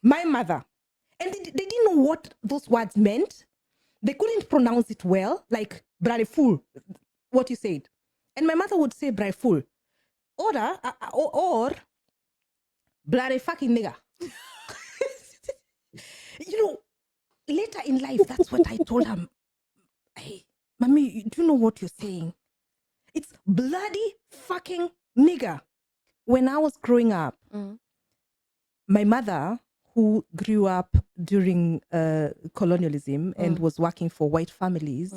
My mother. And they didn't know what those words meant. They couldn't pronounce it well, like brareful, what you said. And my mother would say brareful. Or blare fucking nigga. Later in life, that's what I told her. Hey, mommy, do you know what you're saying? It's bloody fucking nigger. When I was growing up, my mother, who grew up during colonialism and was working for white families,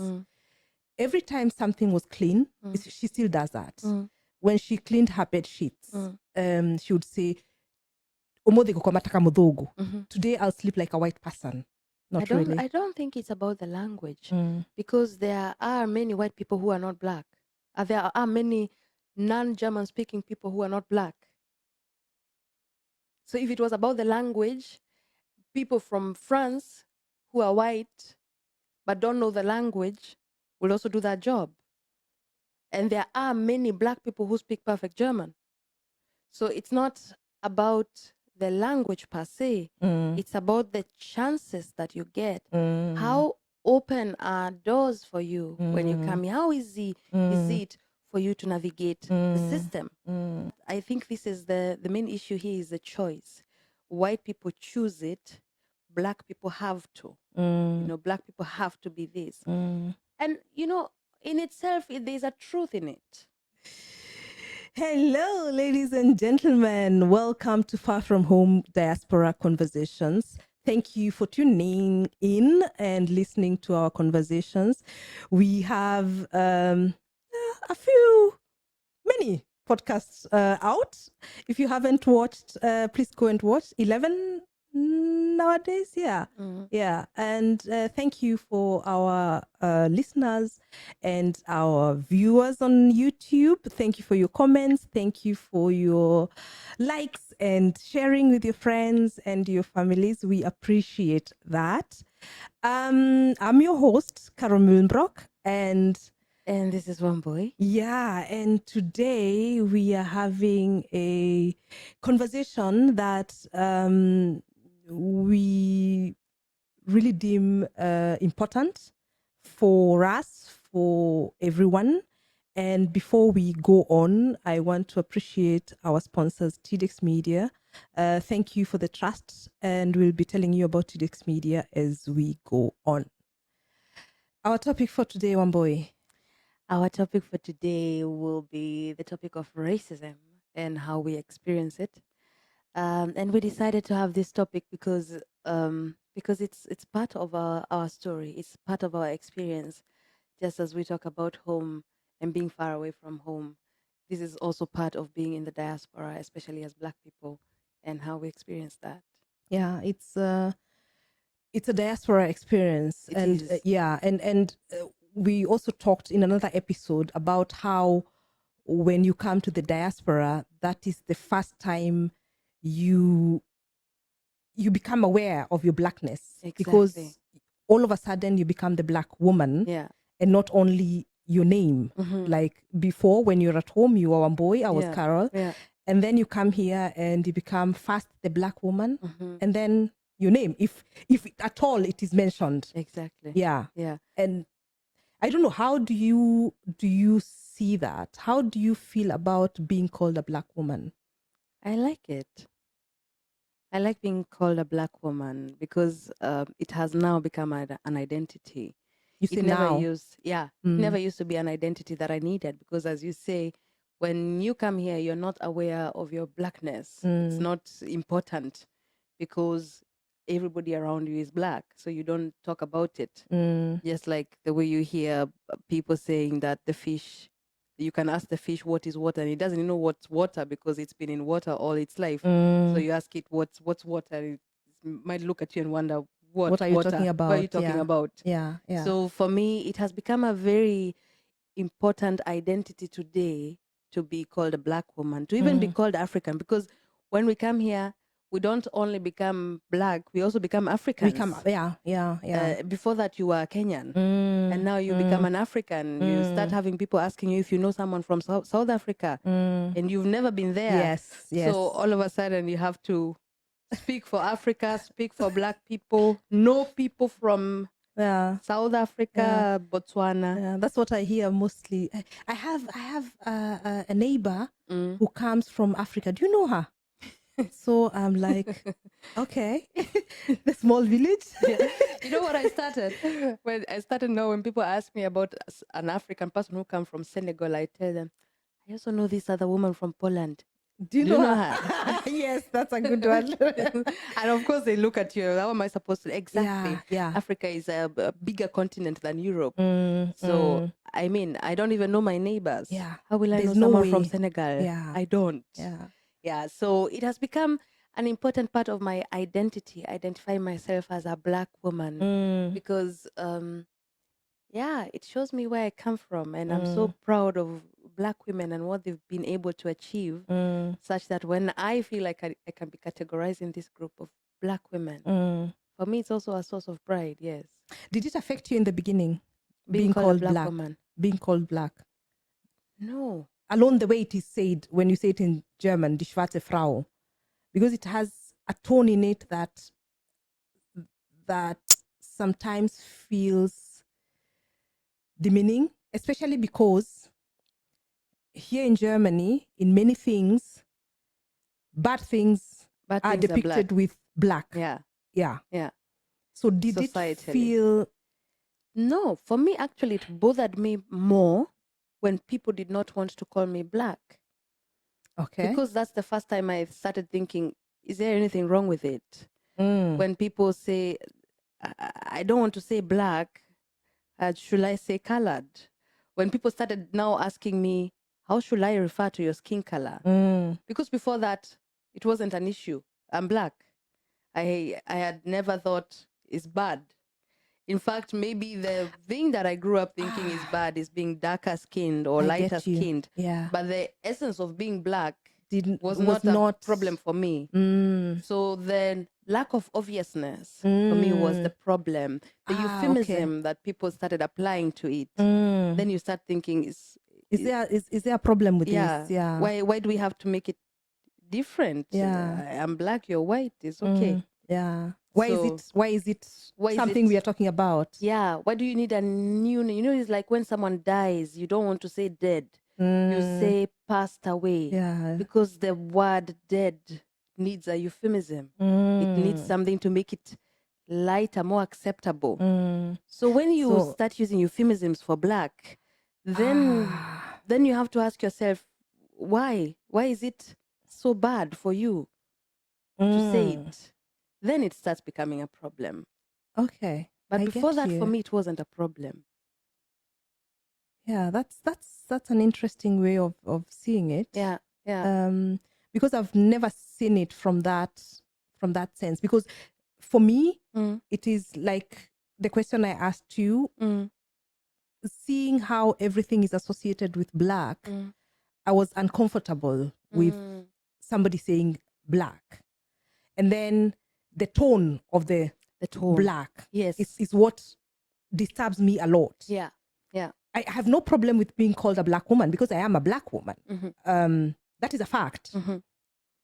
every time something was clean, she still does that. When she cleaned her bed sheets, she would say, today I'll sleep like a white person. I don't think it's about the language, because there are many white people who are not black. There are many non-German speaking people who are not black. So if it was about the language, people from France who are white but don't know the language will also do that job. And there are many black people who speak perfect German. So it's not about the language per se. It's about the chances that you get. How open are doors for you when you come here? How easy is it for you to navigate the system? I think this is the main issue here is the choice. White people choose it. Black people have to. Black people have to be this. And, in itself, there's a truth in it. Hello, ladies and gentlemen. Welcome to Far From Home Diaspora Conversations. Thank you for tuning in and listening to our conversations. We have many podcasts out. If you haven't watched, please go and watch 11 nowadays. Yeah. And thank you for our listeners and our viewers on YouTube. Thank you for your comments. Thank you for your likes and sharing with your friends and your families. We appreciate that. I'm your host, Carol Mullenbrock, and this is One Boy. Yeah, and today we are having a conversation that we really deem important for us, for everyone. And before we go on, I want to appreciate our sponsors, TDX Media. Thank you for the trust, and we'll be telling you about TDX Media as we go on. Our topic for today, One Boy. Our topic for today will be the topic of racism and how we experience it. And we decided to have this topic because it's part of our story. It's part of our experience. Just as we talk about home and being far away from home, this is also part of being in the diaspora, especially as Black people, and how we experience that. Yeah, it's a diaspora experience. And we also talked in another episode about how when you come to the diaspora, that is the first time you become aware of your blackness. Exactly. Because all of a sudden you become the Black woman, and not only your name. Like before, when you're at home, you were One Boy, I was Carol. And then you come here and you become first the Black woman, and then your name, if at all it is mentioned. Exactly. Yeah. And I don't know, how do you see that? How do you feel about being called a Black woman? I like it. I like being called a Black woman because it has now become an identity. You say now? Never used to be an identity that I needed, because as you say, when you come here, you're not aware of your Blackness. It's not important because everybody around you is Black, so you don't talk about it. Just like the way you hear people saying that the fish, you can ask the fish what is water, and it doesn't know what's water because it's been in water all its life. So you ask it what's water, it might look at you and wonder what are you water? talking about? What are you talking about? Yeah. So for me, it has become a very important identity today to be called a Black woman, to even be called African, because when we come here, we don't only become Black, we also become Africans. Before that, you were Kenyan, and now you become an African. You start having people asking you if you know someone from South Africa, and you've never been there. Yes. So all of a sudden, you have to speak for Africa, speak for Black people, know people from South Africa, Botswana. Yeah, that's what I hear mostly. I have a neighbor who comes from Africa. Do you know her? So I'm like, okay, the small village. You know what I started? When people ask me about an African person who comes from Senegal, I tell them, I also know this other woman from Poland. Do you know her? Yes, that's a good one. And of course, they look at you. How am I supposed to? Exactly. Yeah. Africa is a bigger continent than Europe. So, I mean, I don't even know my neighbors. Yeah. How will I There's know no someone way. from Senegal? Yeah. I don't. Yeah. So it has become an important part of my identity, identifying myself as a Black woman, because it shows me where I come from, and I'm so proud of Black women and what they've been able to achieve, such that when I feel like I can be categorized in this group of Black women, for me it's also a source of pride. Yes. Did it affect you in the beginning, Being called a Black Black woman? Being called Black? No. Alone the way it is said, when you say it in German, die schwarze Frau, because it has a tone in it that sometimes feels demeaning, especially because here in Germany, in many things, bad things are depicted with black. Yeah. So did it feel? No, for me, actually, it bothered me more when people did not want to call me Black. Okay. Because that's the first time I started thinking, is there anything wrong with it? When people say, I don't want to say Black, should I say colored? When people started now asking me, how should I refer to your skin color? Because before that, it wasn't an issue. I'm Black. I had never thought it's bad. In fact, maybe the thing that I grew up thinking is bad is being darker skinned or lighter skinned. Yeah. But the essence of being Black was not a problem for me. So the lack of obviousness for me was the problem. The euphemism that people started applying to it. Then you start thinking, is there a problem with this? Yeah. Why do we have to make it different? I'm Black, you're white. It's okay. Yeah. Why is it something we are talking about? Yeah. Why do you need a new? It's like when someone dies, you don't want to say dead. You say passed away. Yeah. Because the word dead needs a euphemism. It needs something to make it lighter, more acceptable. So when you start using euphemisms for Black, then you have to ask yourself, why? Why is it so bad for you to say it? Then it starts becoming a problem. Okay. But before that, for me, it wasn't a problem. Yeah, that's an interesting way of seeing it. Yeah. Because I've never seen it from that sense. Because for me, it is like the question I asked you, seeing how everything is associated with Black, I was uncomfortable with somebody saying Black. And then the tone of the Black is what disturbs me a lot. Yeah. I have no problem with being called a Black woman because I am a Black woman. That is a fact.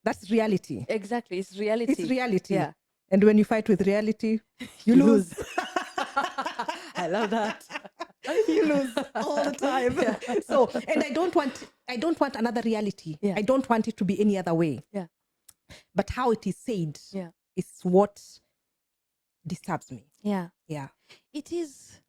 That's reality. Exactly. It's reality. It's reality. Yeah. And when you fight with reality, you lose. I love that. You lose all the time. Yeah. So, and I don't want another reality. Yeah. I don't want it to be any other way. Yeah. But how it is said is what disturbs me. Yeah. It is.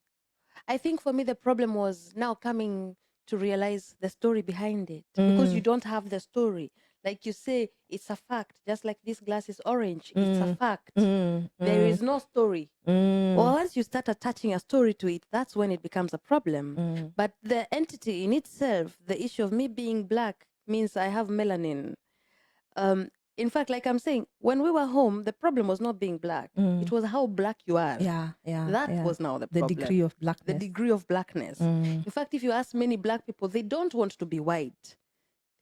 I think for me, the problem was now coming to realize the story behind it, because you don't have the story. Like you say, it's a fact. Just like this glass is orange, it's a fact. There is no story. Well, once you start attaching a story to it, that's when it becomes a problem. But the entity in itself, the issue of me being Black, means I have melanin. In fact, like I'm saying, when we were home, the problem was not being Black. It was how Black you are. That was now the problem. The degree of Blackness. The degree of Blackness. In fact, if you ask many Black people, they don't want to be white.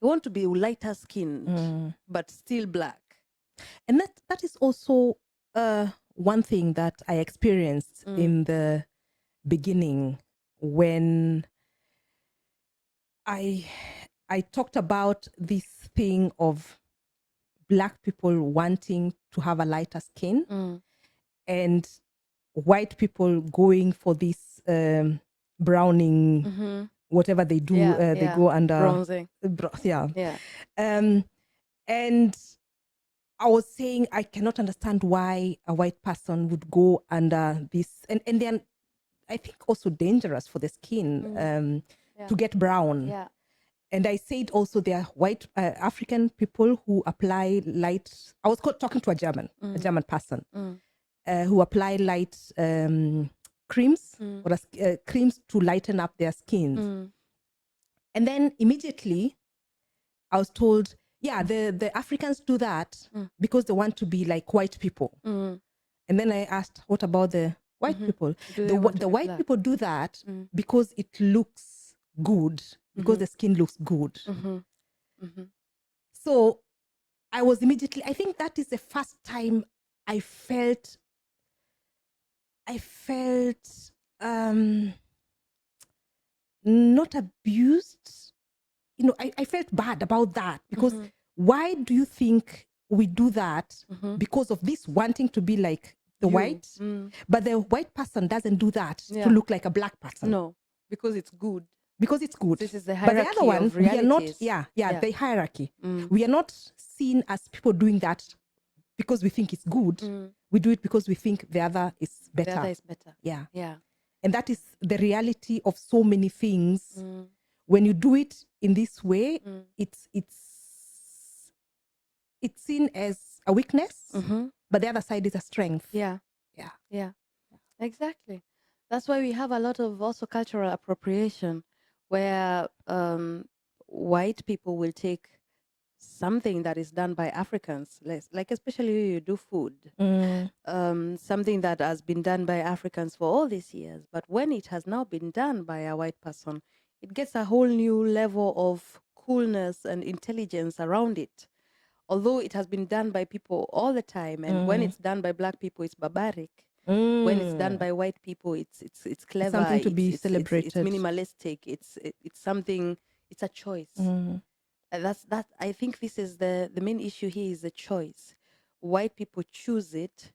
They want to be lighter skinned, but still Black. And that is also one thing that I experienced in the beginning when I talked about this thing of black people wanting to have a lighter skin and white people going for this browning, whatever they do, they go under bronzing. yeah. And I was saying I cannot understand why a white person would go under this, and then I think also dangerous for the skin to get brown. Yeah. And I said also there are white African people who apply light. I was talking to a German person who apply light creams or creams to lighten up their skins. And then immediately I was told, yeah, the Africans do that because they want to be like white people. And then I asked, what about the white people? The white people do that because it looks good, because the skin looks good. So I was immediately, I think that is the first time I felt not abused. You know, I felt bad about that because why do you think we do that? Because of this wanting to be like the white, but the white person doesn't do that to look like a black person. No, because it's good. Because it's good. This is the hierarchy. But the other one, of realities. we are not, the hierarchy. We are not seen as people doing that because we think it's good. We do it because we think the other is better. The other is better. Yeah. Yeah. And that is the reality of so many things. When you do it in this way, it's seen as a weakness, but the other side is a strength. Yeah. Exactly. That's why we have a lot of also cultural appropriation, where white people will take something that is done by Africans, like especially you do food, something that has been done by Africans for all these years, but when it has now been done by a white person, it gets a whole new level of coolness and intelligence around it. Although it has been done by people all the time, and when it's done by black people, it's barbaric. When it's done by white people, it's clever. It's something to be celebrated. It's minimalistic. It's something. It's a choice. That. I think this is the main issue here is the choice. White people choose it.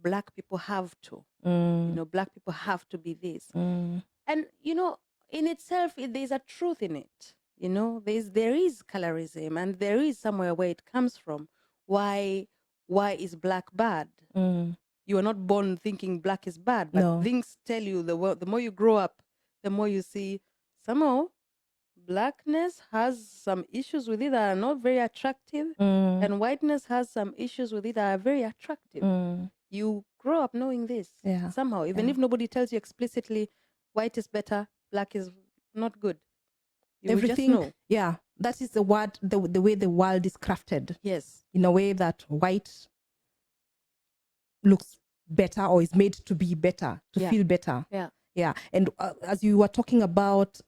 Black people have to. You know, black people have to be this. And you know, in itself, there's a truth in it. You know, there is colorism, and there is somewhere where it comes from. Why is black bad? You are not born thinking black is bad, but things tell you the more you grow up, the more you see somehow blackness has some issues with it that are not very attractive, and whiteness has some issues with it that are very attractive. You grow up knowing this somehow, even if nobody tells you explicitly, white is better, black is not good. You Everything, just know. Yeah, that is the word, the way the world is crafted. Yes, in a way that white looks better or is made to be better, to feel better. Yeah. And as you were talking about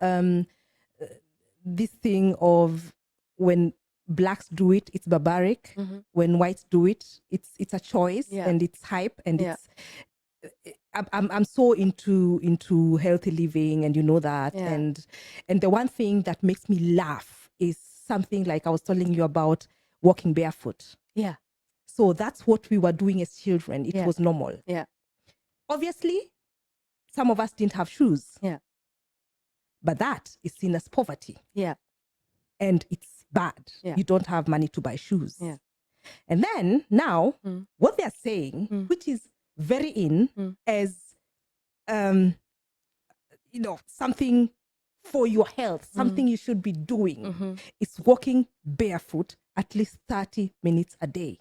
this thing of when blacks do it, it's barbaric. When whites do it, it's a choice and it's hype and it's. I'm so into healthy living, and you know that. And the one thing that makes me laugh is something like I was telling you about walking barefoot. Yeah. So that's what we were doing as children. It was normal. Yeah. Obviously, some of us didn't have shoes. Yeah. But that is seen as poverty. Yeah. And it's bad. Yeah. You don't have money to buy shoes. Yeah. And then now, what they're saying, which is very in, as you know, something for your health, something you should be doing, is walking barefoot at least 30 minutes a day.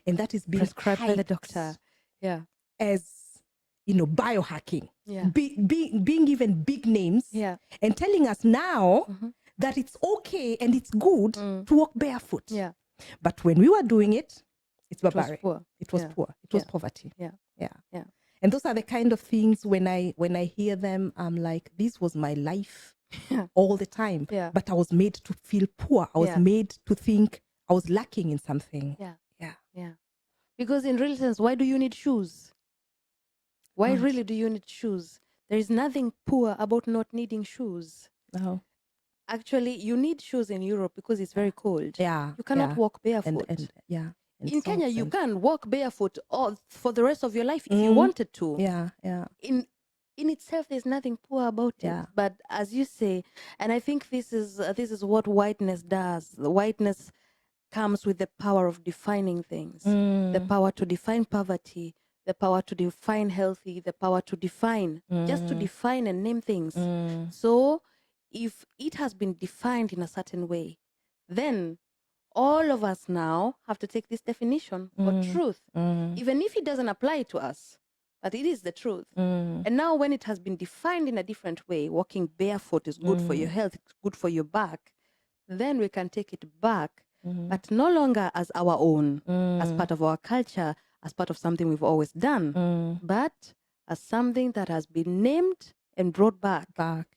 And that is being prescribed by the doctor. Yeah. As, you know, biohacking. Yeah. Being given big names. Yeah. And telling us now that it's okay and it's good to walk barefoot. Yeah. But when we were doing it, it's barbaric. It was poor. It was poverty. Yeah. And those are the kind of things when I hear them, I'm like, this was my life all the time. Yeah. But I was made to feel poor. I was made to think I was lacking in something. Yeah. Because in real sense, why do you need shoes? Why really do you need shoes? There is nothing poor about not needing shoes. No. Actually, you need shoes in Europe because it's very cold. Yeah. You cannot walk barefoot. And yeah. And In Kenya, you and can walk barefoot all for the rest of your life if you wanted to. Yeah. Yeah. In itself, there's nothing poor about it. But as you say, and I think this is what whiteness does. The whiteness comes with the power of defining things, the power to define poverty, the power to define healthy, the power to define, just to define and name things. So if it has been defined in a certain way, then all of us now have to take this definition for truth, even if it doesn't apply to us, but it is the truth. And now when it has been defined in a different way, walking barefoot is good for your health, it's good for your back, then we can take it back, but no longer as our own, as part of our culture, as part of something we've always done, but as something that has been named and brought back.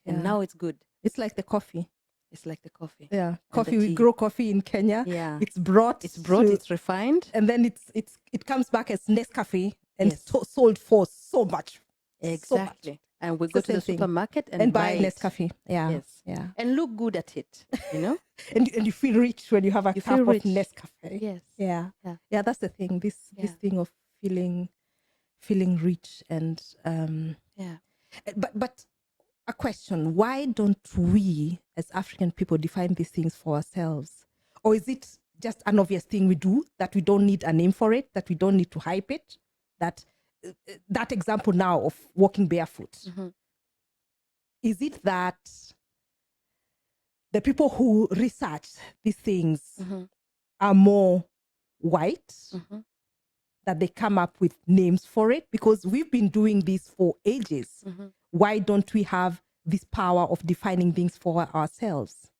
And now it's good. It's like the coffee. It's like the coffee. Yeah, coffee. We grow coffee in Kenya. Yeah, it's brought. It's refined, and then it comes back as Nescafe and sold for so much. Exactly. So much. And we go to the supermarket and buy Nescafe. Yeah. Yes. Yeah. And look good at it. You know. and you feel rich when you have a cup of Nescafe. Yes. Yeah. Yeah. Yeah. That's the thing. This thing of feeling rich and yeah. But a question: why don't we, as African people, define these things for ourselves, or is it just an obvious thing we do that we don't need a name for it, that we don't need to hype it? That example now of walking barefoot, is it that the people who research these things are more white, that they come up with names for it? Because we've been doing this for ages. Why don't we have this power of defining things for ourselves?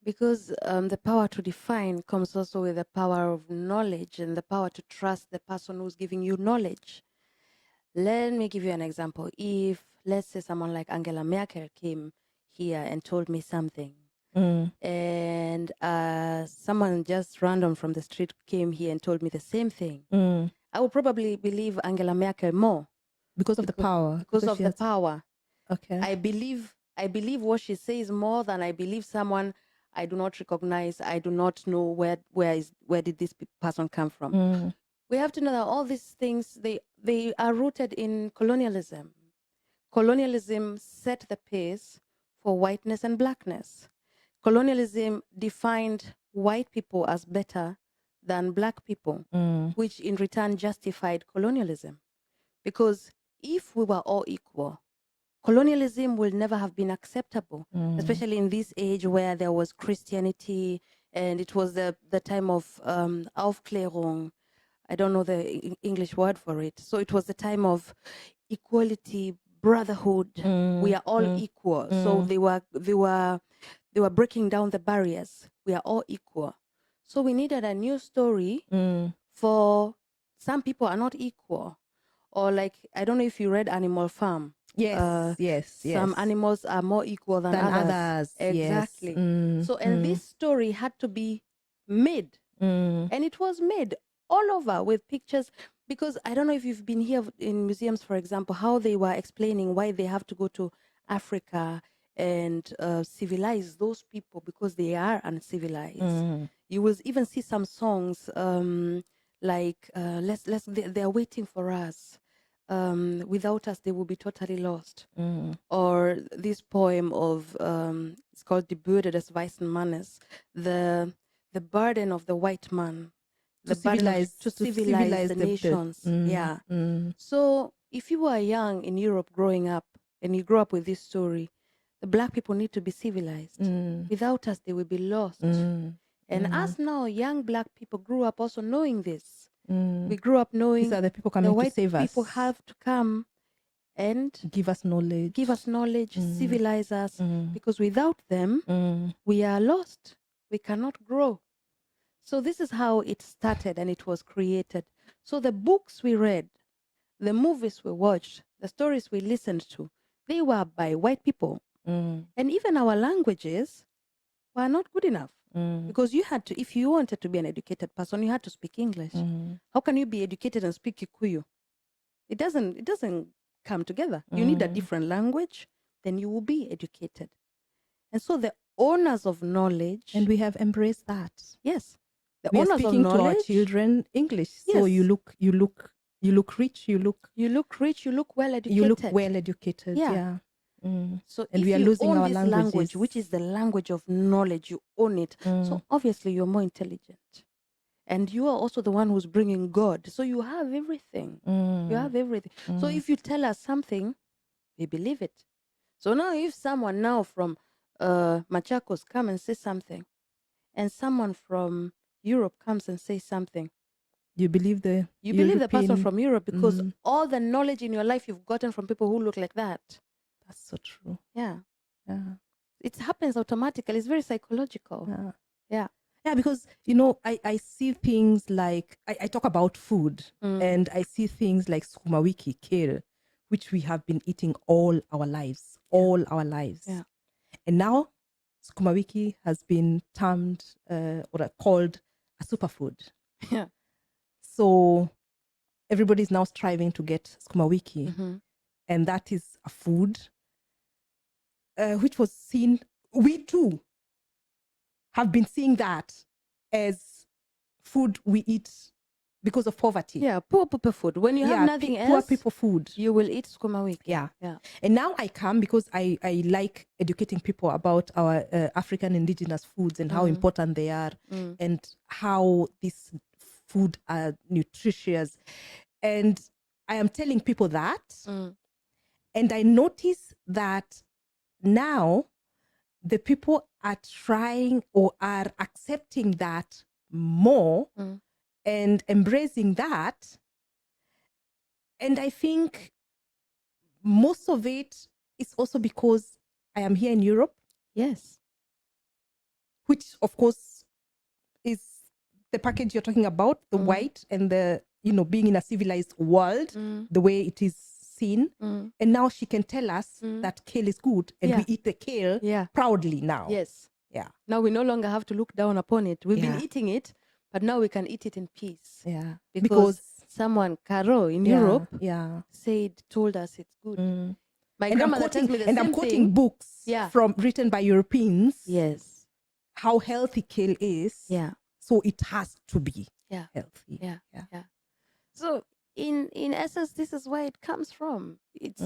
Because the power to define comes also with the power of knowledge and the power to trust the person who's giving you knowledge. Let me give you an example. If, let's say, someone like Angela Merkel came here and told me something, and someone just random from the street came here and told me the same thing, I would probably believe Angela Merkel more. Because of the power. Because of the power. Okay. I believe what she says more than I believe someone I do not recognize. I do not know where did this person come from. We have to know that all these things, they are rooted in colonialism. Colonialism set the pace for whiteness and blackness. Colonialism defined white people as better than black people, which in return justified colonialism. Because if we were all equal, colonialism will never have been acceptable, especially in this age where there was Christianity and it was the time of Aufklärung. I don't know the English word for it. So it was the time of equality, brotherhood. We are all equal. So they were breaking down the barriers. We are all equal. So we needed a new story for some people are not equal. Or like, I don't know if you read Animal Farm. Yes. Some animals are more equal than others. Exactly. Yes. So, and this story had to be made. And it was made all over with pictures. Because I don't know if you've been here in museums, for example, how they were explaining why they have to go to Africa and civilize those people because they are uncivilized. You will even see some songs like they're waiting for us. Without us, they will be totally lost. Or this poem of it's called Die Bürde des weißen Mannes, the burden of the white man, to civilize the nations. Yeah. So if you were young in Europe growing up and you grew up with this story, the black people need to be civilized. Without us, they will be lost. And us now, young black people grew up also knowing this. We grew up knowing these are the people coming to save us. People have to come and give us knowledge, civilize us, because without them, we are lost. We cannot grow. So this is how it started and it was created. So the books we read, the movies we watched, the stories we listened to, they were by white people. And even our languages were not good enough. Because you had to, if you wanted to be an educated person, you had to speak English. How can you be educated and speak Kikuyu? It doesn't come together. You need a different language, then you will be educated. And so the owners of knowledge. And we have embraced that. Yes. The We are owners speaking of to our knowledge. children English. So Yes. you look rich, you look rich, you look well educated. You look well educated. Yeah. Yeah. So And if we are you losing own our this languages. language, which is the language of knowledge, you own it. So obviously you're more intelligent. And you are also the one who's bringing God. So you have everything. You have everything. So if you tell us something, we believe it. So now if someone now from Machakos come and say something, and someone from Europe comes and says something, You believe the believe the person from Europe because Mm. all the knowledge in your life you've gotten from people who look like that. That's so true. Yeah. Yeah. It happens automatically. It's very psychological. Yeah. Yeah. Yeah, because I see things like I talk about food and I see things like sukuma wiki, kale, which we have been eating all our lives. Yeah. And now sukuma wiki has been termed or called a superfood. Yeah. So everybody's now striving to get sukuma wiki, and that is a food which was seen. We too have been seeing that as food we eat because of poverty. Yeah, poor people food. When you have nothing else, poor people food. you will eat sukuma wiki. Yeah. Yeah. And now I come because I like educating people about our African indigenous foods and how important they are and how these food are nutritious. And I am telling people that. And I notice that now the people are trying or are accepting that more and embracing that. And I think most of it is also because I am here in Europe. Yes. Which, of course, is the package you're talking about, the white and the, being in a civilized world, the way it is seen. And now she can tell us that kale is good and we eat the kale proudly now. Yes. Yeah. Now we no longer have to look down upon it. We've been eating it, but now we can eat it in peace. Yeah. Because someone, Caro, in Europe, told us it's good. My grandmother tells me the same thing. And I'm quoting books written by Europeans. Yes. How healthy kale is. Yeah. So it has to be healthy. Yeah. So in essence, this is where it comes from. It's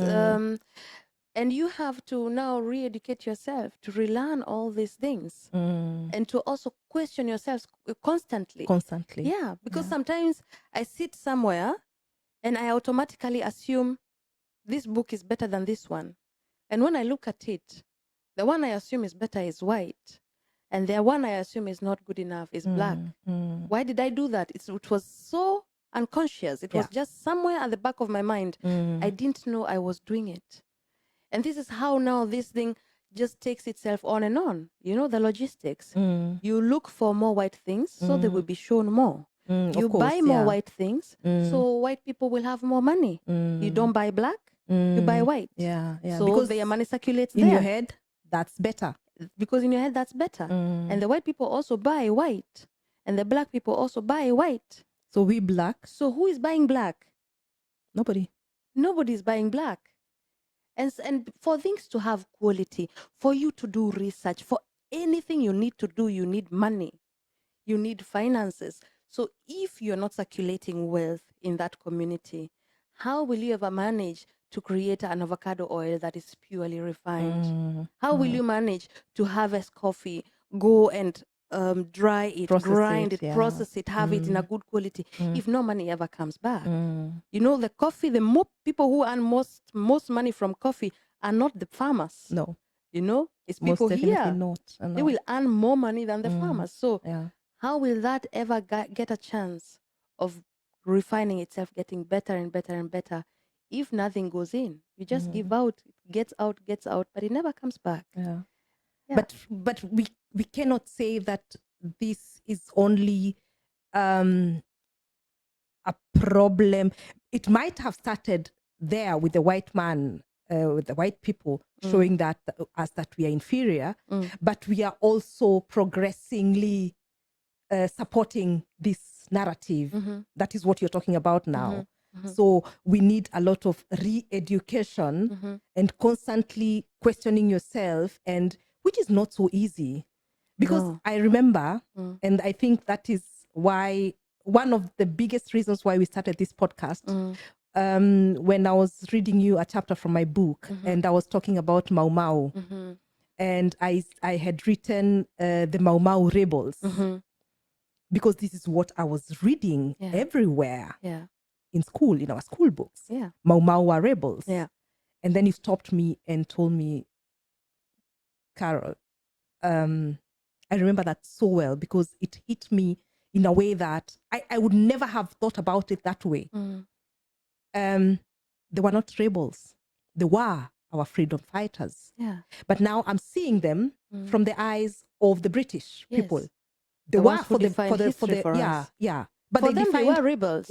and you have to now re-educate yourself to relearn all these things and to also question yourselves constantly. Yeah, because sometimes I sit somewhere and I automatically assume this book is better than this one. And when I look at it, the one I assume is better is white. And the one I assume is not good enough is black. Why did I do that? It was so unconscious. It was just somewhere at the back of my mind. I didn't know I was doing it. And this is how now this thing just takes itself on and on. You know, the logistics. You look for more white things, so they will be shown more. You buy more white things, so white people will have more money. You don't buy black, you buy white. Yeah. So because their money circulates in there. your head, that's better. Because in your head, that's better. And the white people also buy white. And the black people also buy white. So we black. So who is buying black? Nobody. Nobody is buying black. And for things to have quality, for you to do research, for anything you need to do, you need money. You need finances. So if you're not circulating wealth in that community, how will you ever manage to create an avocado oil that is purely refined? How will you manage to harvest coffee, go and dry it, grind it, process it, have it in a good quality, if no money ever comes back? You know, the coffee, the more people who earn most money from coffee are not the farmers. No. You know, it's people here. Not. They will earn more money than the farmers. So how will that ever get a chance of refining itself, getting better and better and better, if nothing goes in? You just give out, gets out, but it never comes back. Yeah. But we cannot say that this is only a problem. It might have started there with the white man, with the white people, showing that us that we are inferior, but we are also progressively supporting this narrative. That is what you're talking about now. So we need a lot of re-education and constantly questioning yourself, and which is not so easy. Because No. I remember, and I think that is why one of the biggest reasons why we started this podcast, when I was reading you a chapter from my book, and I was talking about Mau Mau, and I had written the Mau Mau rebels, because this is what I was reading everywhere in school, in our school books. Mau Mau are rebels. And then you stopped me and told me, Carol, I remember that so well, because it hit me in a way that I would never have thought about it that way. They were not rebels. They were our freedom fighters. But now I'm seeing them from the eyes of the British people. They The were ones who defined history for us. But For they them, they defined were rebels.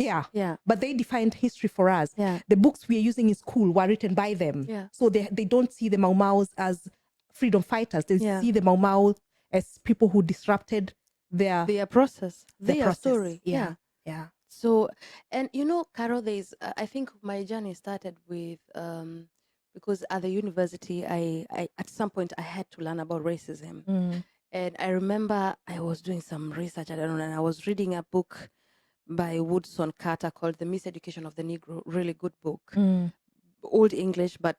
But they defined history for us. The books we are using in school were written by them. So they don't see the Mau Maus as freedom fighters. They see the Mau Mau as people who disrupted their process, their process. story. Yeah. So, and you know, Carol, there's, I think my journey started with, because at the university, I at some point I had to learn about racism. And I remember I was doing some research, I don't know, and I was reading a book by Woodson Carter called The Miseducation of the Negro, really good book. Old English, but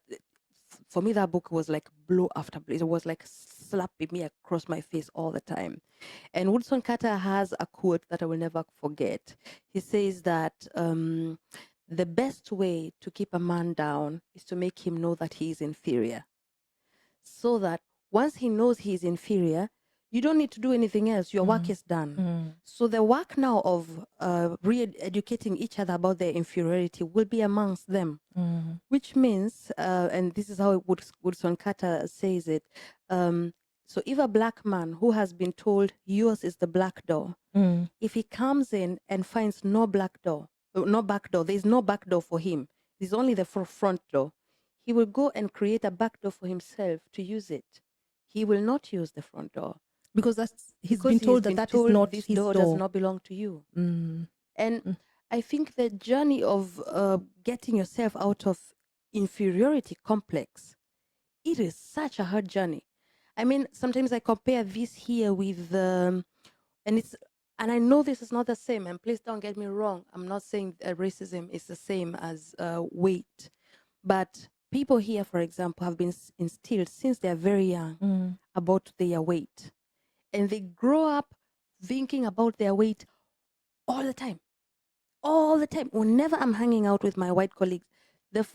for me that book was like blow after blow. It was like slapping me across my face all the time. And Woodson Carter has a quote that I will never forget. He says that the best way to keep a man down is to make him know that he is inferior. So that once he knows he is inferior, you don't need to do anything else. Your work is done. So the work now of re-educating each other about their inferiority will be amongst them, which means, and this is how Woodson Carter says it, so if a black man who has been told yours is the black door, if he comes in and finds no back door, there's no back door for him, there's only the front door, he will go and create a back door for himself to use it. He will not use the front door. Because he's been told that is not this his door door. does not belong to you. And I think the journey of getting yourself out of inferiority complex, it is such a hard journey. I mean, sometimes I compare this here with, and I know this is not the same, and please don't get me wrong. I'm not saying racism is the same as weight, but people here, for example, have been instilled since they're very young about their weight. And they grow up thinking about their weight all the time. All the time. Whenever I'm hanging out with my white colleagues, the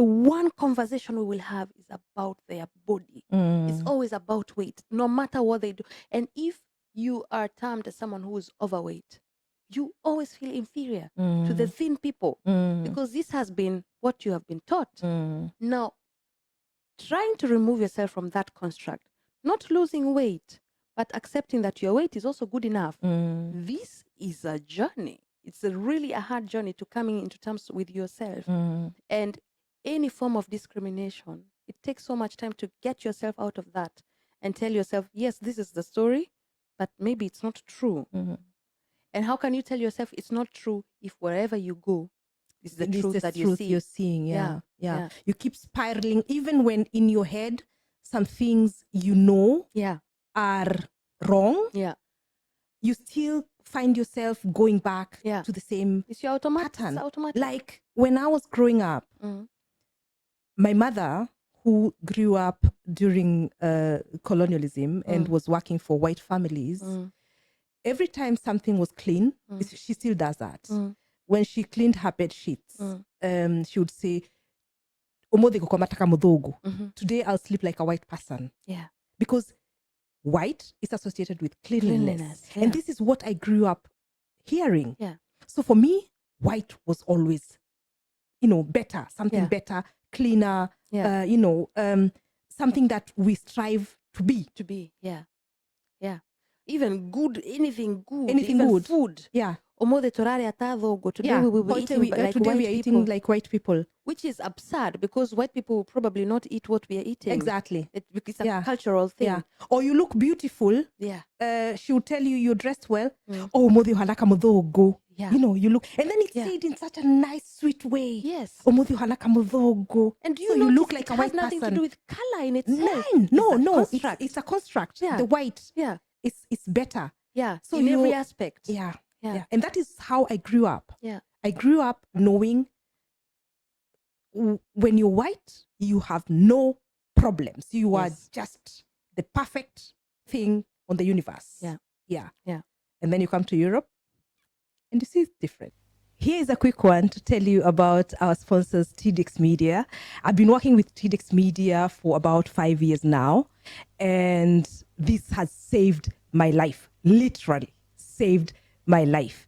one conversation we will have is about their body. It's always about weight, no matter what they do. And if you are termed as someone who is overweight, you always feel inferior to the thin people, because this has been what you have been taught. Now, trying to remove yourself from that construct, not losing weight, but accepting that your weight is also good enough. This is a journey. It's really a hard journey to coming into terms with yourself. And any form of discrimination, it takes so much time to get yourself out of that and tell yourself, yes, this is the story, but maybe it's not true. And how can you tell yourself it's not true if wherever you go, it's the truth that you see? You're seeing, yeah. You keep spiraling, even when in your head, some things you know are wrong. You still find yourself going back to the same it's your automatic pattern. It's automatic. Like when I was growing up, my mother, who grew up during colonialism and was working for white families, every time something was clean, she still does that. When she cleaned her bed sheets, she would say, today I'll sleep like a white person. Because white is associated with cleanliness. And this is what I grew up hearing. So for me, white was always, better, something better, cleaner, something that we strive to be. Even good, anything good, anything even good. Food. Today we will be eating like white people. Which is absurd, because white people will probably not eat what we are eating. Exactly. It's a cultural thing. Or you look beautiful. She will tell you you're dressed well. Oh, Yeah. You know, you look, and then it's said in such a nice, sweet way. Yes. Omuthi uhana kamudhogo. And So you look like a white it has nothing person. to do with color in itself. No. Construct. It's a construct. Yeah. The white. Yeah. It's better. Yeah. So in every aspect. Yeah. Yeah. And that is how I grew up. Yeah. I grew up knowing when you're white, you have no problems. You are just the perfect thing on the universe. Yeah. And then you come to Europe and you see it's different. Here's a quick one to tell you about our sponsors, TDX Media. I've been working with TDX Media for about 5 years now, and this has saved my life, literally saved my life.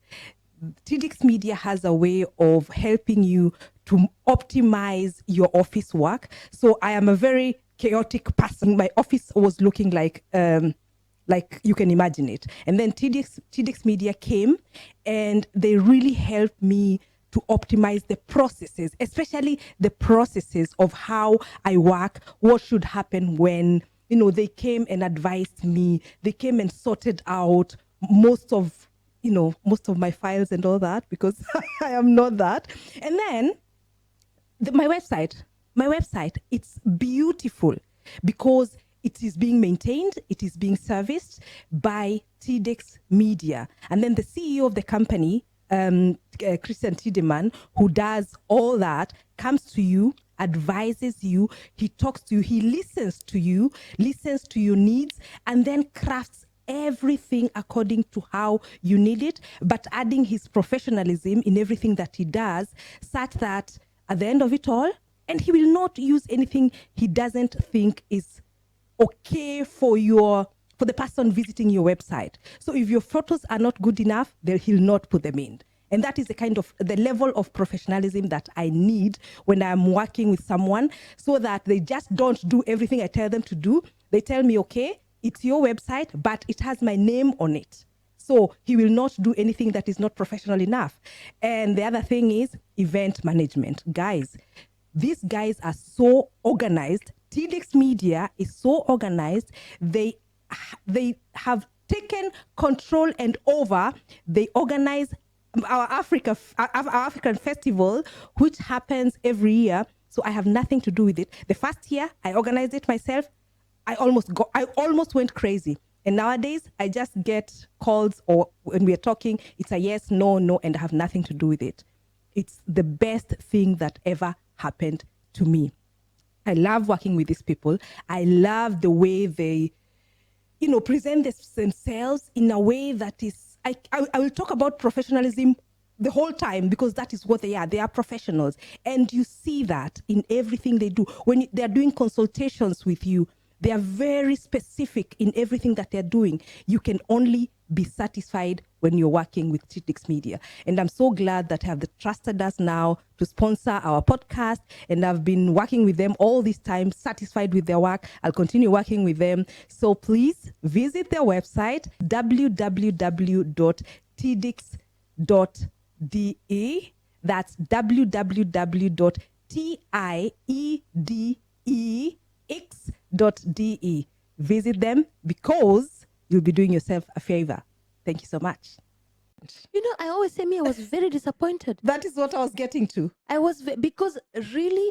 TDX Media has a way of helping you to optimize your office work. So I am a very chaotic person. My office was looking like you can imagine it. And then TDX Media came and they really helped me to optimize the processes, especially the processes of how I work, what should happen when, you know, they came and advised me. They came and sorted out most of my files and all that, because I am not that. And then my website, it's beautiful because it is being maintained, it is being serviced by TDX Media. And then the CEO of the company, Christian Tiedemann, who does all that, comes to you, advises you, he talks to you, he listens to your needs, and then crafts everything according to how you need it, but adding his professionalism in everything that he does, such that at the end of it all, and he will not use anything he doesn't think is okay for the person visiting your website. So if your photos are not good enough, then he'll not put them in. And that is the level of professionalism that I need when I'm working with someone, so that they just don't do everything I tell them to do. They tell me, okay, it's your website, but it has my name on it. So he will not do anything that is not professional enough. And the other thing is event management. Guys, these guys are so organized. TDX Media is so organized. They have taken control and over. They organize our African festival, which happens every year. So I have nothing to do with it. The first year I organized it myself. I almost went crazy. And nowadays I just get calls, or when we're talking, it's a yes, no, and I have nothing to do with it. It's the best thing that ever happened to me. I love working with these people. I love the way they, present themselves in a way that is, I will talk about professionalism the whole time, because that is what they are. They are professionals. And you see that in everything they do. When they're doing consultations with you, they are very specific in everything that they're doing. You can only be satisfied when you're working with TDX Media. And I'm so glad that have trusted us now to sponsor our podcast. And I've been working with them all this time, satisfied with their work. I'll continue working with them. So please visit their website, www.tdx.de. That's www.tiedex.de. Visit them, because you'll be doing yourself a favor. Thank you so much. I always say I was very disappointed. That is what I was getting to. Because really,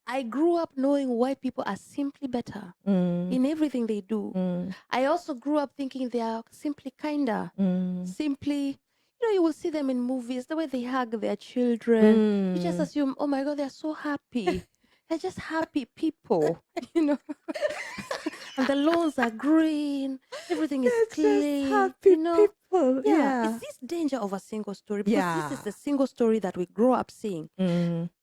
I grew up knowing white people are simply better in everything they do. I also grew up thinking they are simply kinder, simply. You will see them in movies, the way they hug their children. You just assume, oh my God, they're so happy. They're just happy people, And the lawns are green. Everything is clean. Happy people. Yeah. It's this danger of a single story, because this is the single story that we grow up seeing.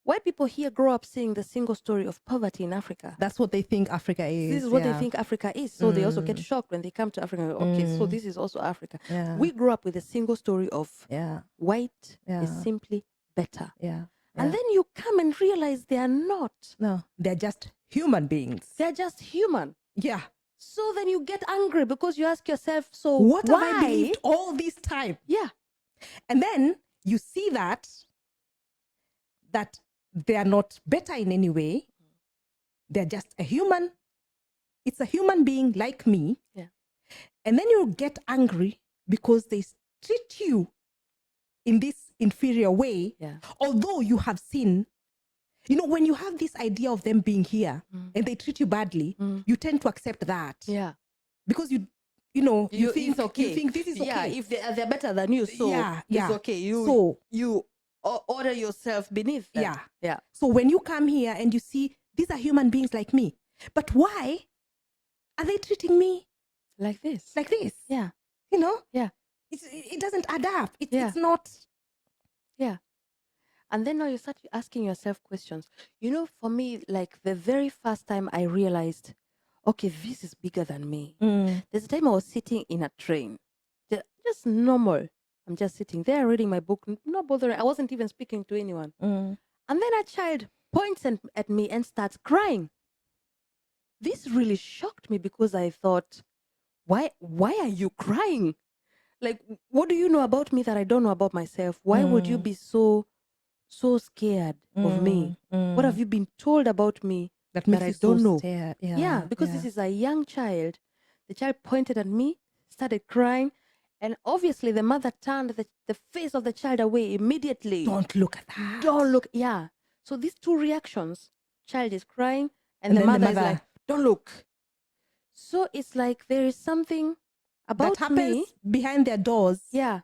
White people here grow up seeing the single story of poverty in Africa. That's what they think Africa is. This is what they think Africa is. So they also get shocked when they come to Africa. Okay, so this is also Africa. We grew up with a single story of white is simply better. And then you come and realize they are not. No, they're just human beings. They're just human. Yeah. So then you get angry, because you ask yourself, so what why? have I believed all this time? Yeah. And then you see that they are not better in any way. They're just a human. It's a human being like me. Yeah. And then you get angry because they treat you in this inferior way, Yeah. although you have seen, when you have this idea of them being here and they treat you badly, you tend to accept that. Yeah. Because you think it's okay. you think this is Yeah, okay. if they're better than you, so it's okay. You order yourself beneath that. Yeah. Yeah. So when you come here and you see these are human beings like me, but why are they treating me Like this. like this? Yeah. Yeah. It doesn't add up. It's not. Yeah. And then now you start asking yourself questions. For me, like the very first time I realized, okay, this is bigger than me. There's a time I was sitting in a train, just normal. I'm just sitting there reading my book, not bothering. I wasn't even speaking to anyone. And then a child points at me and starts crying. This really shocked me because I thought, why are you crying? Like, what do you know about me that I don't know about myself? Why would you be so scared of me? What have you been told about me That makes I you don't so know? scared. Yeah, because this is a young child. The child pointed at me, started crying, and obviously the mother turned the face of the child away immediately. Don't look at that. Don't look. Yeah. So these two reactions: child is crying, and the mother is like, "Don't look." So it's like there is something about that happens me behind their doors. Yeah.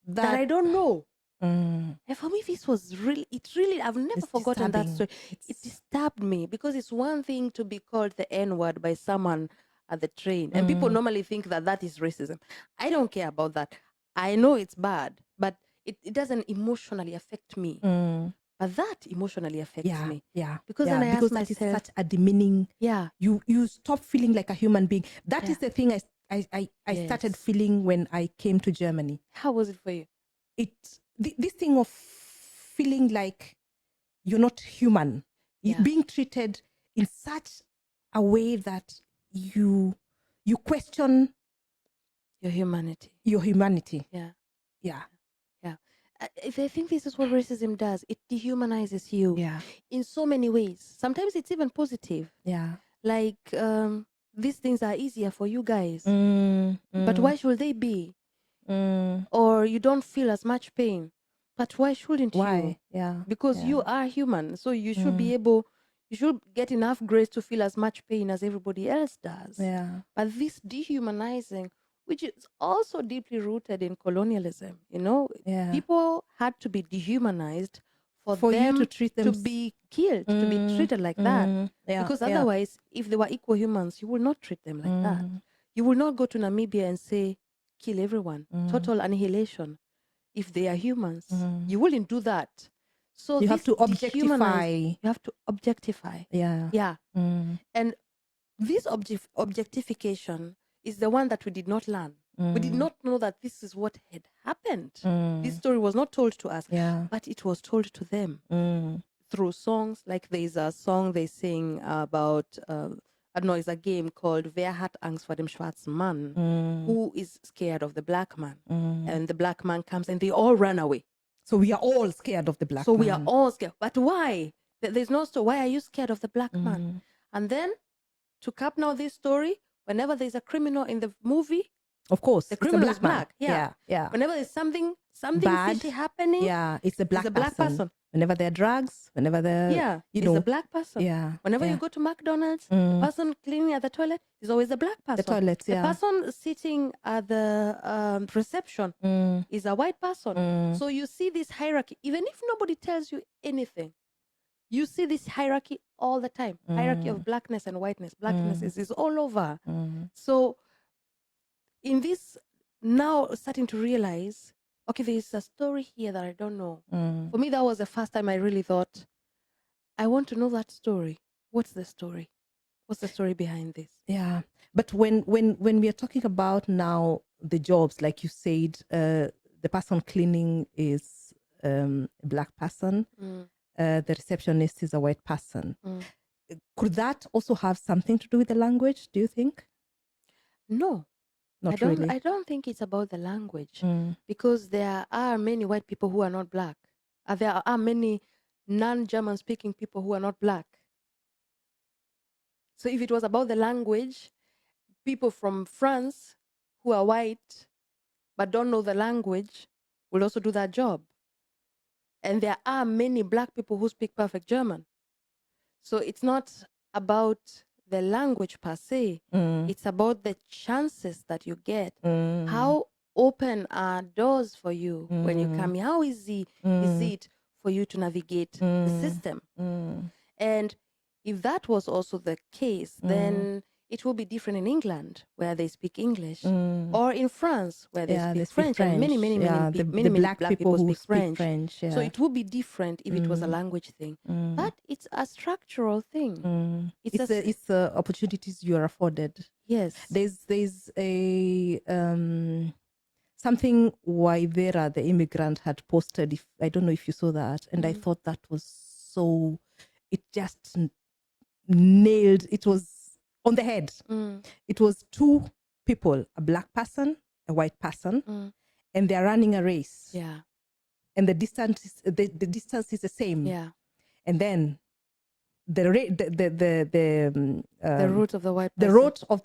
That I don't know. Mm, And for me, this was I've never forgotten that story. It disturbed me because it's one thing to be called the N-word by someone at the train. And people normally think that is racism. I don't care about that. I know it's bad, but it doesn't emotionally affect me. But that emotionally affects me. Yeah. Because then I ask myself, that is such a demeaning. Yeah. You stop feeling like a human being. That is the thing I started feeling when I came to Germany. How was it for you? This thing of feeling like you're not human, being treated in such a way that you question your humanity. Yeah. Yeah. I think this is what racism does. It dehumanizes you. Yeah. In so many ways. Sometimes it's even positive. Yeah. Like these things are easier for you guys. But why should they be? Or you don't feel as much pain. But why shouldn't you? Yeah. Because you are human. So you should be able, you should get enough grace to feel as much pain as everybody else does. Yeah. But this dehumanizing, which is also deeply rooted in colonialism, people had to be dehumanized for them you to treat them to be killed, to be treated like that. Because otherwise, if they were equal humans, you will not treat them like that. You will not go to Namibia and say, kill everyone, total annihilation. If they are humans, you wouldn't do that. So you have to objectify. You have to objectify. Yeah. And this objectification is the one that we did not learn. We did not know that this is what had happened. This story was not told to us, but it was told to them through songs. Like there is a song they sing about, I don't know, it's a game called Wer hat Angst vor dem schwarzen Mann? Who is scared of the black man? And the black man comes and they all run away. So we are all scared of the black man. So we are all scared. But why? There's no story. Why are you scared of the black man? And then to cap now this story, whenever there's a criminal in the movie, of course, the criminal is black. Yeah. Whenever there's something bad, fishy happening, it's a black person. Whenever there are drugs, whenever there, it's a black person. Whenever you go to McDonald's, the person cleaning at the toilet is always a black person. The toilets, The person sitting at the reception is a white person. So you see this hierarchy, even if nobody tells you anything. You see this hierarchy all the time. Hierarchy of blackness and whiteness. Blackness is all over. So in this, now starting to realize, okay, there's a story here that I don't know. For me, that was the first time I really thought, I want to know that story. What's the story? What's the story behind this? Yeah. But when we are talking about now the jobs, like you said, the person cleaning is a black person. The receptionist is a white person. Could that also have something to do with the language, do you think? No. Not really. I don't think it's about the language because there are many white people who are not black. There are many non-German speaking people who are not black. So if it was about the language, people from France who are white but don't know the language will also do that job. And there are many black people who speak perfect German. So it's not about the language per se. It's about the chances that you get. How open are doors for you when you come here? How easy is it for you to navigate the system? And if that was also the case, then it will be different in England, where they speak English, or in France, where they speak French, and many black people who speak French. So it would be different if it was a language thing. But it's a structural thing. It's opportunities you are afforded. Yes. There's a something Waivera, the immigrant, had posted. I don't know if you saw that, and I thought that was so. It just nailed. It was on the head. It was two people, a black person, a white person, and they're running a race. Yeah. And the distance is the distance is the same. Yeah. And then the route of the white person. The route of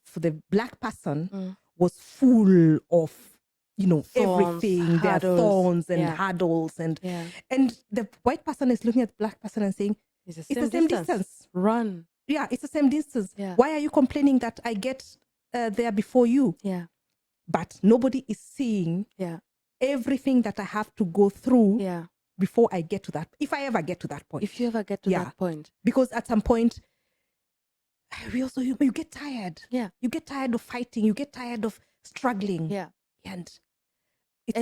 for the black person was full of thorns, everything. There are thorns and hurdles and the white person is looking at the black person and saying, it's the same distance. Run. Yeah, it's the same distance. Yeah. Why are you complaining that I get there before you? Yeah. But nobody is seeing everything that I have to go through before I get to that. If I ever get to that point. If you ever get to that point. Because at some point, you get tired. Yeah. You get tired of fighting. You get tired of struggling. Yeah. And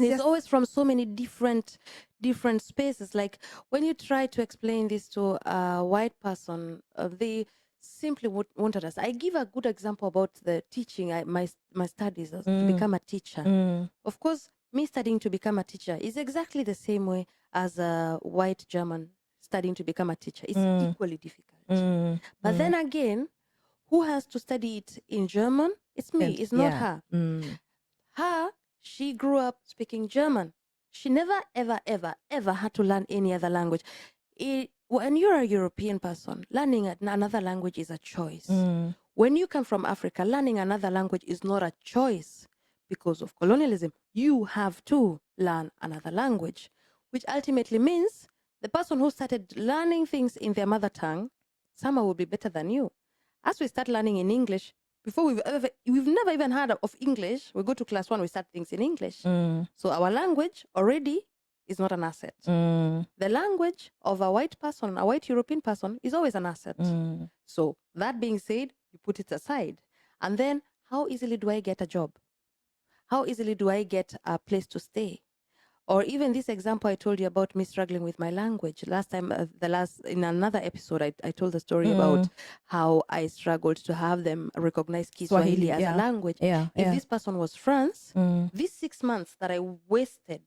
it's always from so many different spaces. Like when you try to explain this to a white person, they simply won't understand. I give a good example about the teaching. My studies to become a teacher. Of course, me studying to become a teacher is exactly the same way as a white German studying to become a teacher. It's equally difficult. But then again, who has to study it in German? It's me. It's not her. Her. She grew up speaking German. She never, ever, ever, ever had to learn any other language. When you're a European person, learning another language is a choice. When you come from Africa, learning another language is not a choice. Because of colonialism, you have to learn another language, which ultimately means the person who started learning things in their mother tongue somehow will be better than you. As we start learning in English, before we've never even heard of English, we go to class 1, we start things in English. So our language already is not an asset. The language of a white person, a white European person, is always an asset. So that being said, you put it aside. And then how easily do I get a job? How easily do I get a place to stay? Or even this example I told you about me struggling with my language. Last time, in another episode, I told the story about how I struggled to have them recognize Kiswahili as a language. If this person was France, these 6 months that I wasted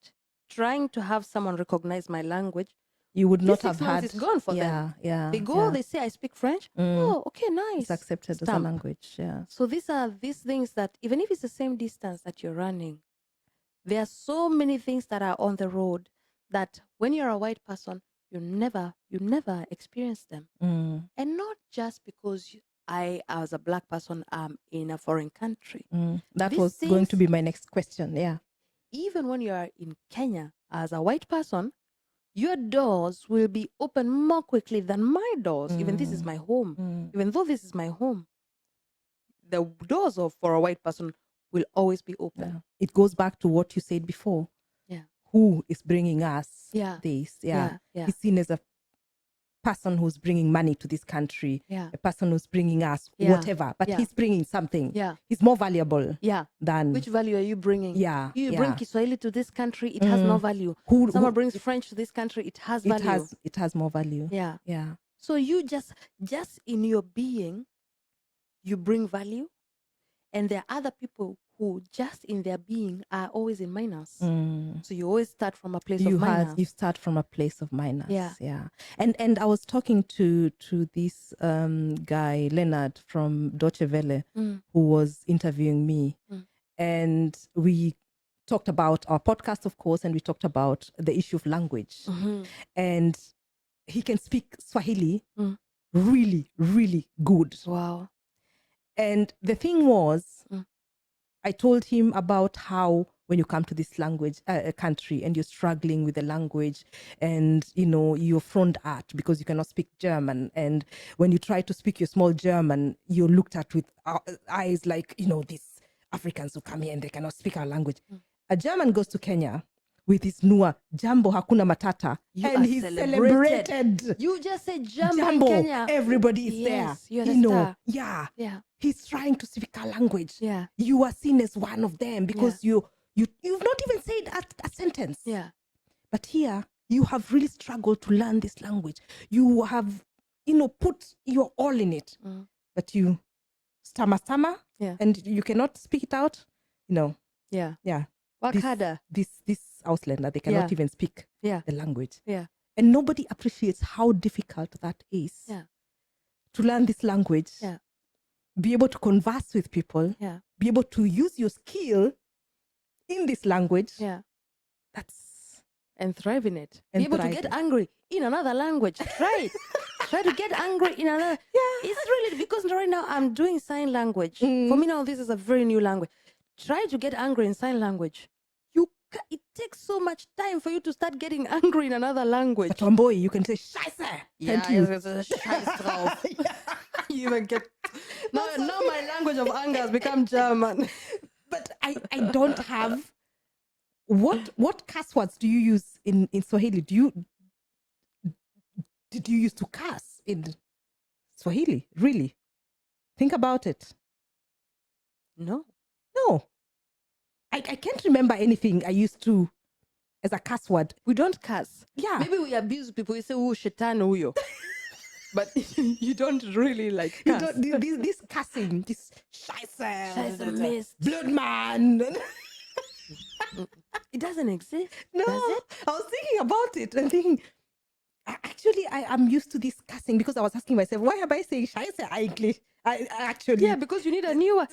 trying to have someone recognize my language, you would not have had. It's gone for them. They go, they say, I speak French. Oh, okay, nice. It's accepted as a language. So these are these things that even if it's the same distance that you're running, there are so many things that are on the road that when you're a white person, you never experience them. And not just because I, as a black person, am in a foreign country. That was going to be my next question. Yeah. Even when you are in Kenya as a white person, your doors will be open more quickly than my doors. Even this is my home. Even though this is my home, the doors for a white person will always be open. It goes back to what you said before. Who is bringing us this? He's seen as a person who's bringing money to this country, a person who's bringing us whatever, but he's bringing something. He's more valuable than... Which value are you bringing? You bring Kiswahili to this country, it has no value. Someone brings French to this country, it has value. It has more value. So you just in your being, you bring value. And there are other people who just in their being are always in minus. So you always start from a place of minus. You start from a place of minus. And I was talking to this guy, Leonard from Deutsche Welle, who was interviewing me. And we talked about our podcast, of course, and we talked about the issue of language. And he can speak Swahili really, really good. Wow. And the thing was, I told him about how when you come to this language country and you're struggling with the language, and you're frowned at because you cannot speak German, and when you try to speak your small German, you're looked at with eyes like these Africans who come here and they cannot speak our language. A German goes to Kenya with his Nua Jambo Hakuna Matata, and he's celebrated. You just said Jambo in Jambo, Kenya. everybody is Yes, there. you're the star. Yeah. Yeah. He's trying to speak our language. Yeah. You are seen as one of them because you've not even said a sentence. Yeah. But here you have really struggled to learn this language. You have, put your all in it. But you stammer, yeah, and you cannot speak it out. Yeah. Yeah. Work harder. This Auslander, they cannot even speak the language. Yeah. And nobody appreciates how difficult that is. Yeah. To learn this language. Yeah. Be able to converse with people. Yeah. Be able to use your skill in this language. Yeah. And thrive in it. Be able to get angry in another language. Try it. Try to get angry in another. Yeah. It's really, because right now I'm doing sign language. For me now, this is a very new language. Try to get angry in sign language. It takes so much time for you to start getting angry in another language. But one boy, you can say Scheiße. Yeah, you can say Scheiß drauf. You even get. Now my language of anger has become German. But I don't have. What curse words do you use in Swahili? Did you used to curse in Swahili? Really? Think about it. No. I can't remember anything I used to as a curse word. We don't curse. Yeah. Maybe we abuse people. We say, oh, shetani huyo. But you don't really like curse. This cursing, this Scheiße, Mist, blood man. It doesn't exist. No. Does it? I was thinking about it and thinking, actually, I'm used to this cussing because I was asking myself, why am I saying Scheiße eigentlich? I actually. Yeah, because you need a new one.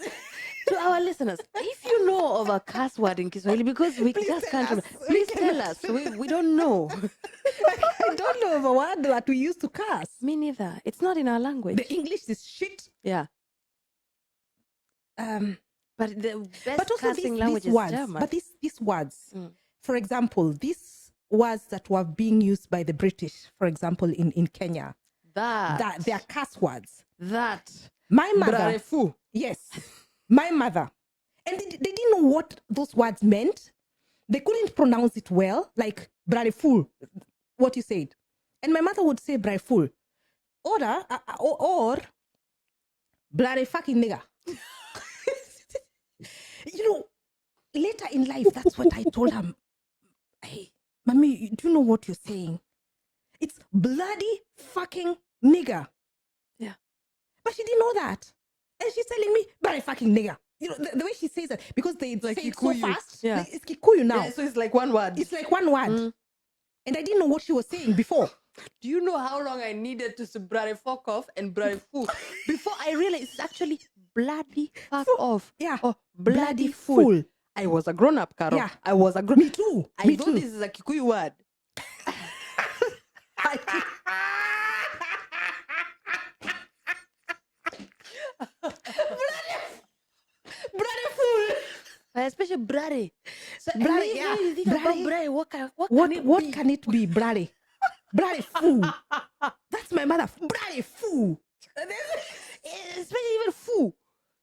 To our listeners, if you know of a curse word in Kiswahili, because we just can't remember, please tell us. We don't know. I don't know of a word that we used to curse. Me neither. It's not in our language. The English is shit. Yeah. But the best but also cursing language these words, is German. But these words, for example, these words that were being used by the British, for example, in Kenya, that they are curse words. My mother. Brarefu. Yes. My mother. And they didn't know what those words meant. They couldn't pronounce it well, like brarefu, what you said. And my mother would say brarefu. Or blare fucking nigga. Later in life, that's what I told her. Hey, mommy, do you know what you're saying? It's bloody fucking nigger. Yeah. But she didn't know that. And she's telling me, bloody fucking nigger. The way she says it, because they say it so fast. Yeah. It's Kikuyu now. Yeah, so it's like one word. It's like one word. And I didn't know what she was saying before. Do you know how long I needed to say bloody fuck off and bloody fool before I realized it's actually bloody fuck off? Yeah. Or bloody fool. I was a grown-up, Carol. Yeah. I was a grown-up. Me too. I thought this is a Kikuyu word. Bloody fool. Especially bloody. So Bloody, yeah. You think about bloody, what can it be? Bloody. Bloody fool. That's my mother. Bloody fool. Especially even fool.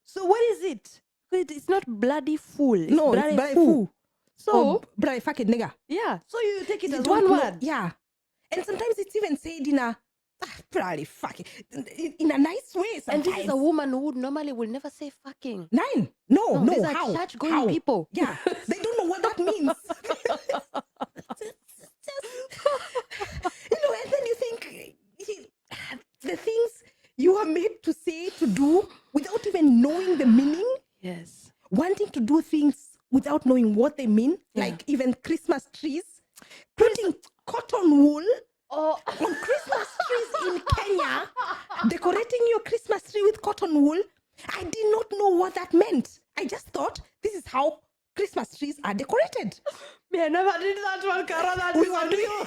So what is it? It's not bloody fool. It's No, bloody it's bloody fool. fool. So bloody fucking nigga. Yeah. So you take it You as don't one know. word. Yeah. And sometimes it's even said in a bloody fucking, in a nice way sometimes. And this is a woman who normally will never say fucking. Nine. No, These are how? church-going How? people. Yeah. They don't know what that means. And then you think the things you are made to say, to do, without even knowing the meaning. Yes. Wanting to do things without knowing what they mean, like even Christmas trees, putting cotton wool on Christmas trees in Kenya, decorating your Christmas tree with cotton wool. I did not know what that meant. I just thought this is how Christmas trees are decorated. Me, I never did that one, Cara. That We is were on doing- you.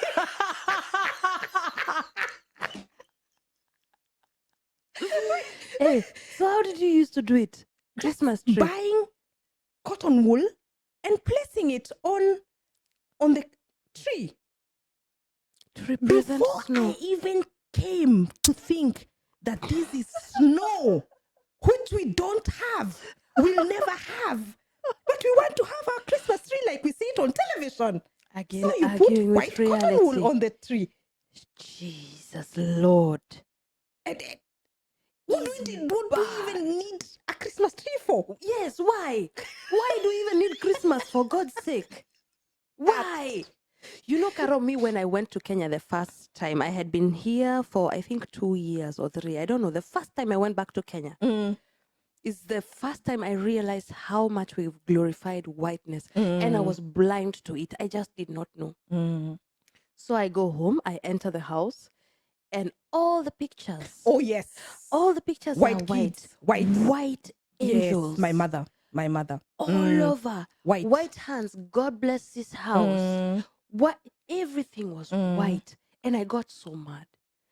Hey, so how did you used to do it? Christmas tree. Buying cotton wool and placing putting it on the tree. To represent Before snow. I even came to think that this is snow, which we don't have, we'll never have. But we want to have our Christmas tree like we see it on television. Again, So you put arguing with white cotton reality. wool on the tree. Jesus Lord. And what do we even need a Christmas tree for? Yes, why? Why do we even need Christmas, for God's sake? Why? You know, Karo, me, when I went to Kenya the first time, I had been here for, I think, 2 years or 3. I don't know. The first time I went back to Kenya is the first time I realized how much we've glorified whiteness. And I was blind to it. I just did not know. So I go home, I enter the house, and all the pictures. Oh, yes. All the pictures White are kids, white angels. Yes, my mother. All over. White. White hands. God bless this house. What? Everything was white. And I got so mad.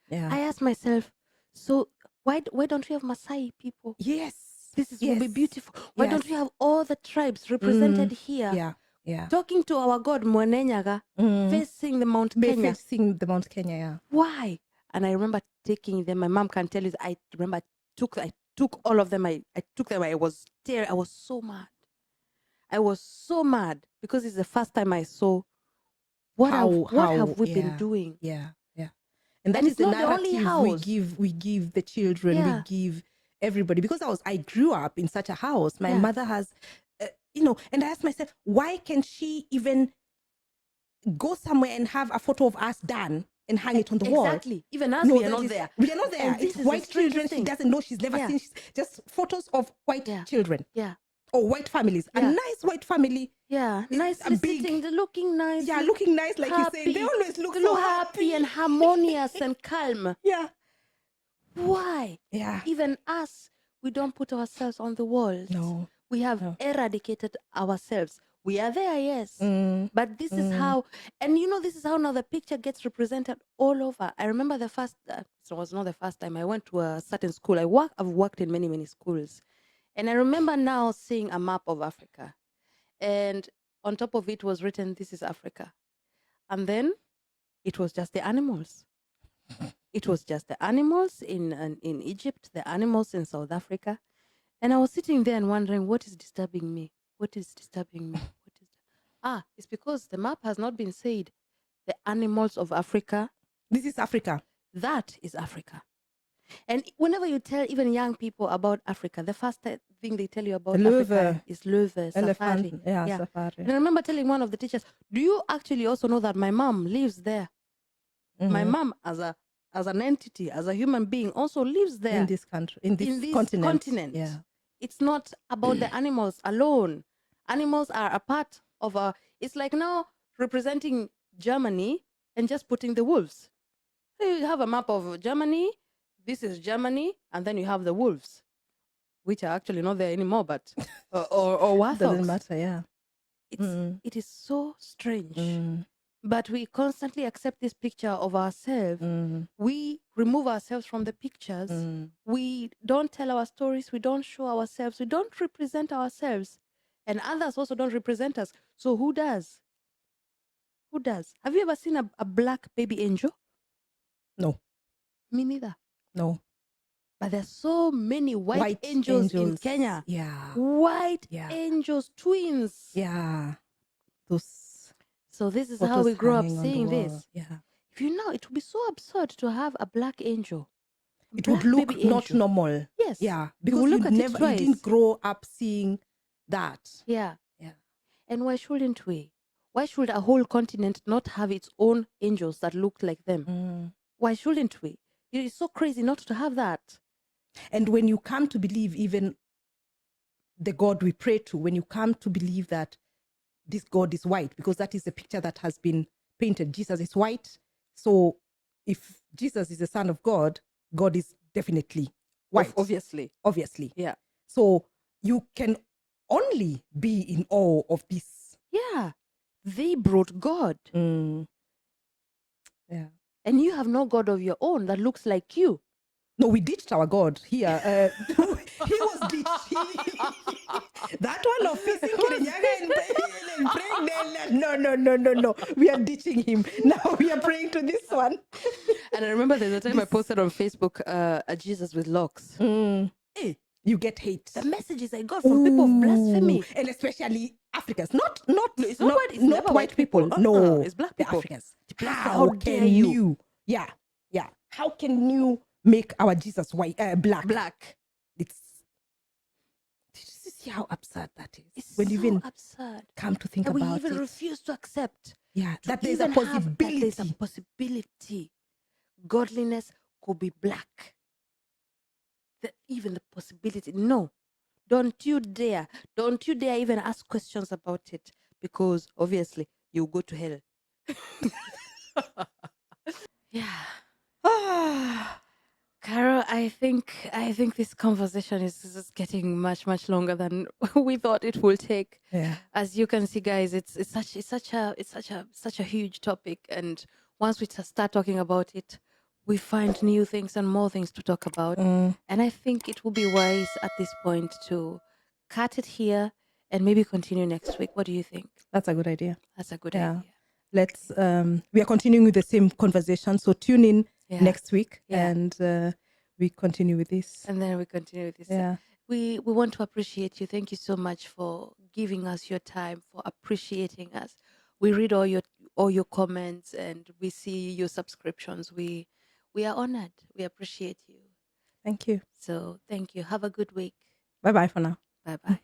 Yeah. I asked myself, so why don't we have Maasai people? Yes. This will be beautiful. Why don't we have all the tribes represented here? Yeah. Yeah. Talking to our God, Mwanenyaga, facing the Mount Kenya. Facing the Mount Kenya, yeah. Why? And I remember taking them. My mom can tell you, I remember I took all of them. I took them. I was so mad. I was so mad because it's the first time I saw what have we been doing? Yeah, yeah. And that And is it's the not the only narrative house. we give the children, Yeah. we give everybody. Because I grew up in such a house. My mother has, and I asked myself, why can she even go somewhere and have a photo of us done and hang it on the wall? Exactly. Even us, we are not there. We are not there. And this It's is the white strangest children. thing. She doesn't know. She's never seen. Just photos of white children. Yeah. Or white families. A nice white family. Yeah. Nicely sitting, looking nice. Yeah, looking nice, like happy. you say. They always look so happy and harmonious and calm. Yeah. Why? Yeah. Even us, we don't put ourselves on the walls. No. We have eradicated ourselves. We are there, yes. But this is how, and this is how now the picture gets represented all over. I remember it was not the first time I went to a certain school. I've worked in many, many schools. And I remember now seeing a map of Africa. And on top of it was written, "This is Africa." And then it was just the animals. It was just the animals in Egypt, the animals in South Africa. And I was sitting there and wondering, what is disturbing me? What is disturbing me? It's because the map has not been said. The animals of Africa. This is Africa. That is Africa. And whenever you tell even young people about Africa, the first thing they tell you about Africa is löwe, safari. Yeah, safari. And I remember telling one of the teachers, do you actually also know that my mom lives there? My mom, as an entity, as a human being, also lives there. In this country, in this continent. Yeah. It's not about the animals alone. Animals are a part of it's like now representing Germany and just putting the wolves. So you have a map of Germany. This is Germany, and then you have the wolves, which are actually not there anymore, but or warthogs. Doesn't matter, yeah. It is so strange. But we constantly accept this picture of ourselves. We remove ourselves from the pictures. We don't tell our stories. We don't show ourselves. We don't represent ourselves. And others also don't represent us. So who does? Who does? Have you ever seen a black baby angel? No. Me neither. No. But there's so many white angels in Kenya. Yeah. White angels, twins. Yeah. So this is how we grew up seeing this. Yeah. If you know, it would be so absurd to have a black angel. It would look not normal. Yes. Yeah. Because you didn't grow up seeing that. Yeah. Yeah. And why shouldn't we? Why should a whole continent not have its own angels that look like them? Why shouldn't we? It is so crazy not to have that. And when you come to believe even the God we pray to, when you come to believe that this God is white, because that is the picture that has been painted. Jesus is white. So if Jesus is the Son of God, God is definitely white. Obviously. Yeah. So you can only be in awe of this. Yeah. They brought God. Yeah. And you have no God of your own that looks like you. No, we ditched our God here. He was ditched. That one of facing Kirinyaga and praying. No. We are ditching him. Now we are praying to this one. And I remember there's a time I posted on Facebook a Jesus with locks. Hey, you get hate. The messages I got from people of blasphemy. And especially Africans. Not It's never white people. No, it's black the people. Africans. How dare you? Yeah. How can you make our Jesus white, black? Black. Did you see how absurd that is? It's when so you even absurd. come to think And about we even it. refuse to accept. Yeah, to that there's a even have possibility. that there's a possibility. Godliness could be black. That even the possibility. No. Don't you dare even ask questions about it, because obviously you'll go to hell. Yeah. Carol, I think this conversation is getting much longer than we thought it will take. Yeah. As you can see, guys, it's such a huge topic, and once we start talking about it, we find new things and more things to talk about. And I think it will be wise at this point to cut it here and maybe continue next week. What do you think? That's a good idea. That's a good idea. Let's we are continuing with the same conversation, so tune in next week and we continue with this. And then we continue with this. Yeah. We want to appreciate you. Thank you so much for giving us your time, for appreciating us. We read all your comments and we see your subscriptions. We are honored. We appreciate you. Thank you. So thank you. Have a good week. Bye-bye for now. Bye-bye.